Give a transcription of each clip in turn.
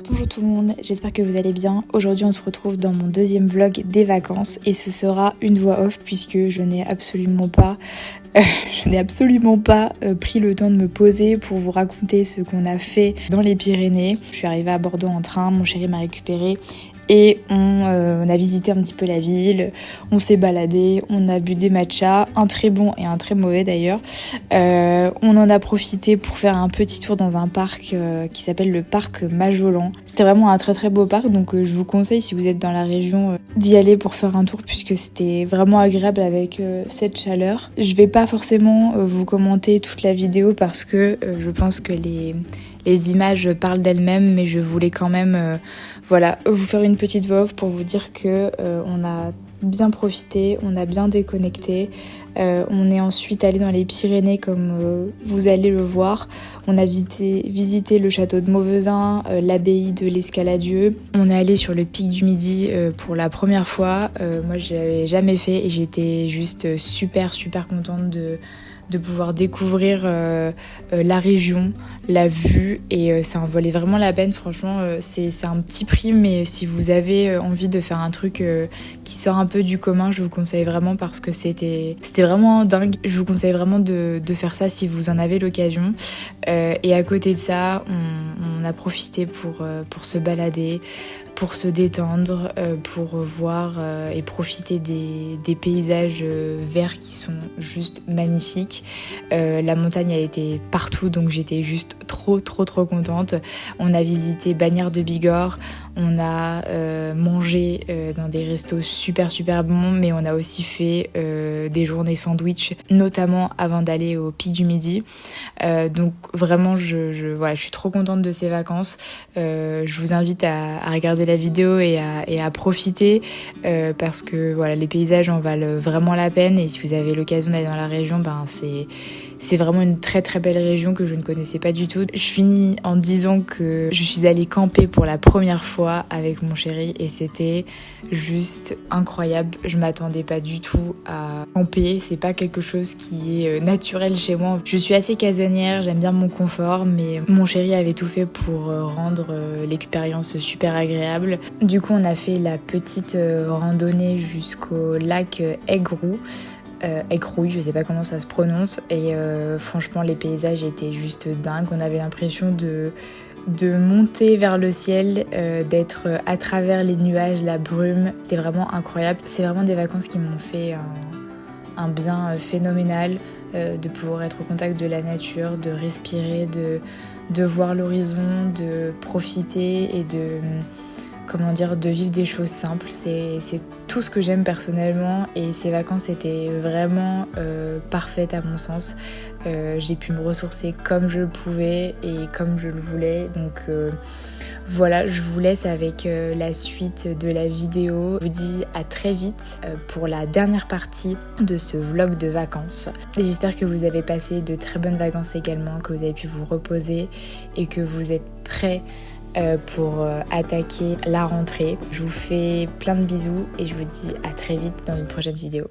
Bonjour tout le monde, j'espère que vous allez bien. Aujourd'hui on se retrouve dans mon deuxième vlog des vacances et ce sera une voix off puisque je n'ai absolument pas pris le temps de me poser pour vous raconter ce qu'on a fait dans les Pyrénées. Je suis arrivée à Bordeaux en train, mon chéri m'a récupérée et on a visité un petit peu la ville, on s'est baladé, on a bu des matchas, un très bon et un très mauvais d'ailleurs. On en a profité pour faire un petit tour dans un parc qui s'appelle le parc Majolan. C'était vraiment un très très beau parc, donc je vous conseille si vous êtes dans la région d'y aller pour faire un tour puisque c'était vraiment agréable avec cette chaleur. Je vais pas forcément vous commenter toute la vidéo parce que je pense que les images parlent d'elles-mêmes, mais je voulais quand même vous faire une petite voix off pour vous dire que on a bien profité, on a bien déconnecté. On est ensuite allé dans les Pyrénées comme vous allez le voir. On a visité le château de Mauvezin, l'abbaye de l'Escaladieu. On est allé sur le pic du Midi pour la première fois. Moi je l'avais jamais fait et j'étais juste super contente de pouvoir découvrir la région, la vue et ça en valait vraiment la peine. Franchement c'est un petit prix, mais si vous avez envie de faire un truc qui sort un peu du commun, je vous conseille vraiment parce que c'était vraiment dingue. Je vous conseille vraiment de faire ça si vous en avez l'occasion. Et à côté de ça on a profité pour se balader, pour se détendre, pour voir et profiter des paysages verts qui sont juste magnifiques. La montagne a été partout, donc j'étais juste trop contente. On a visité Bagnères de Bigorre, on a mangé dans des restos super bons, mais on a aussi fait des journées sandwich, notamment avant d'aller au pic du Midi. Donc vraiment je suis trop contente de ces vacances. Je vous invite à regarder la vidéo et à profiter parce que voilà, les paysages en valent vraiment la peine, et si vous avez l'occasion d'aller dans la région, c'est vraiment une très belle région que je ne connaissais pas du tout. Je finis en disant que je suis allée camper pour la première fois avec mon chéri et c'était juste incroyable. Je m'attendais pas du tout à camper, c'est pas quelque chose qui est naturel chez moi. Je suis assez casanière, j'aime bien mon confort, mais mon chéri avait tout fait pour rendre l'expérience super agréable. Du coup, on a fait la petite randonnée jusqu'au lac Aigrou. Écrouille, je sais pas comment ça se prononce, et franchement les paysages étaient juste dingues. On avait l'impression de monter vers le ciel, d'être à travers les nuages, la brume. C'était vraiment incroyable. C'est vraiment des vacances qui m'ont fait un bien phénoménal, de pouvoir être au contact de la nature, de respirer, de voir l'horizon, de profiter et de vivre des choses simples. C'est tout ce que j'aime personnellement, et ces vacances étaient vraiment parfaites à mon sens. J'ai pu me ressourcer comme je le pouvais et comme je le voulais, donc voilà, je vous laisse avec la suite de la vidéo. Je vous dis à très vite pour la dernière partie de ce vlog de vacances. Et j'espère que vous avez passé de très bonnes vacances également, que vous avez pu vous reposer et que vous êtes prêts pour attaquer la rentrée. Je vous fais plein de bisous et je vous dis à très vite dans une prochaine vidéo.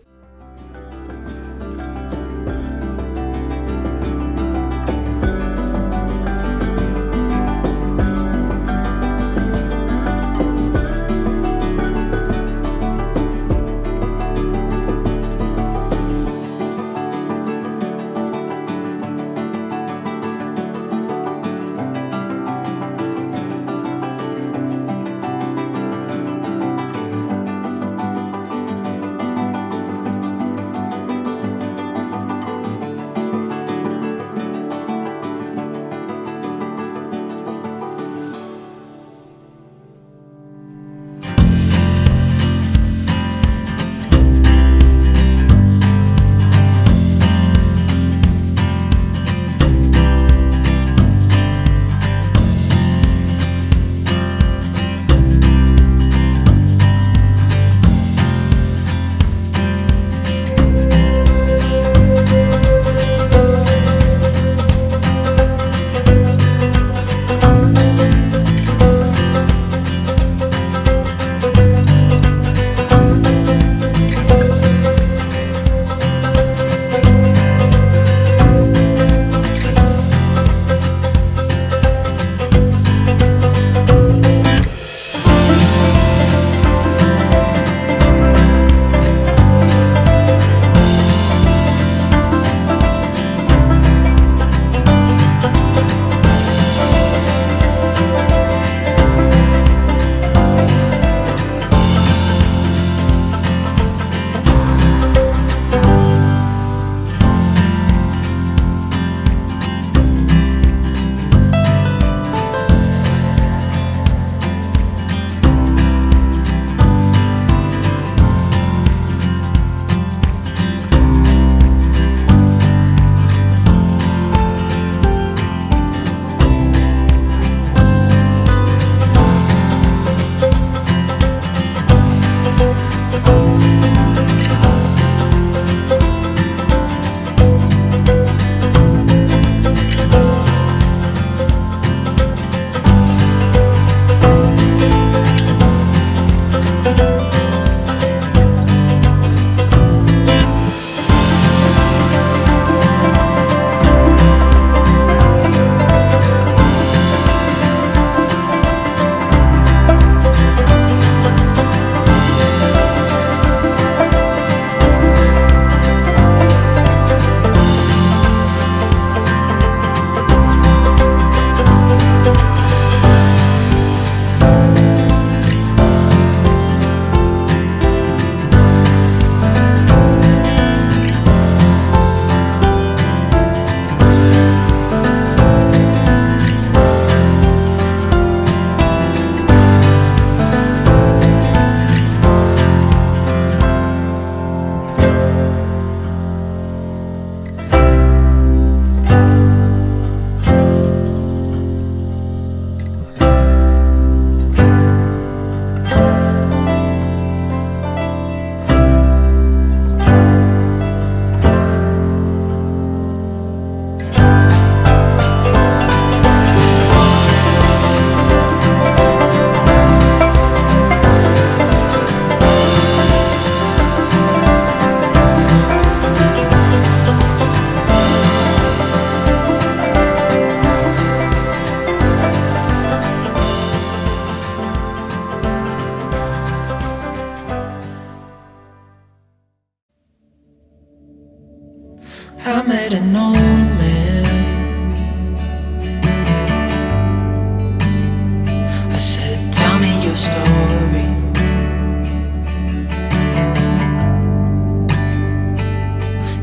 a story.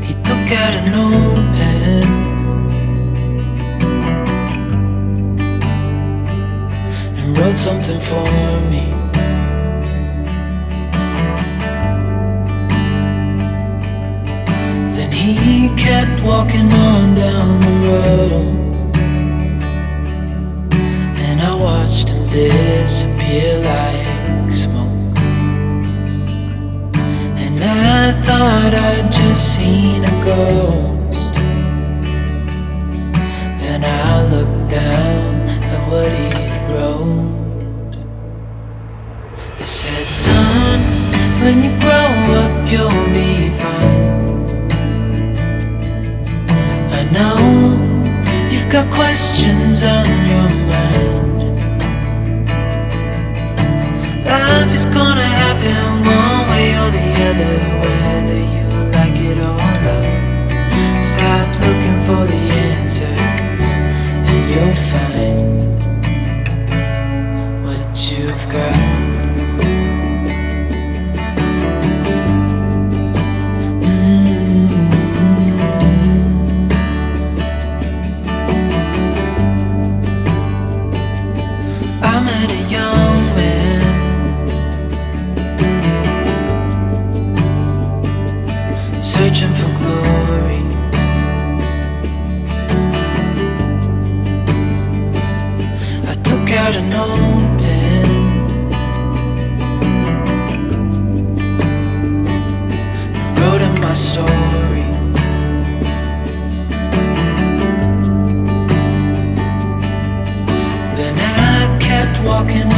He took out a notepad and wrote something for me. Then he kept walking on down the road, and I watched him disappear like smoke. And I thought I'd just seen a ghost. Then I looked down at what he wrote. It said, son, when you grow up you'll be fine. I know you've got questions on your mind. Life is gonna happen one way or the other, whether you like it or not. Stop looking for the answers and you'll find what you've got. I met a young man searching for glory. I took out a notepad and wrote him my story. Then I kept walking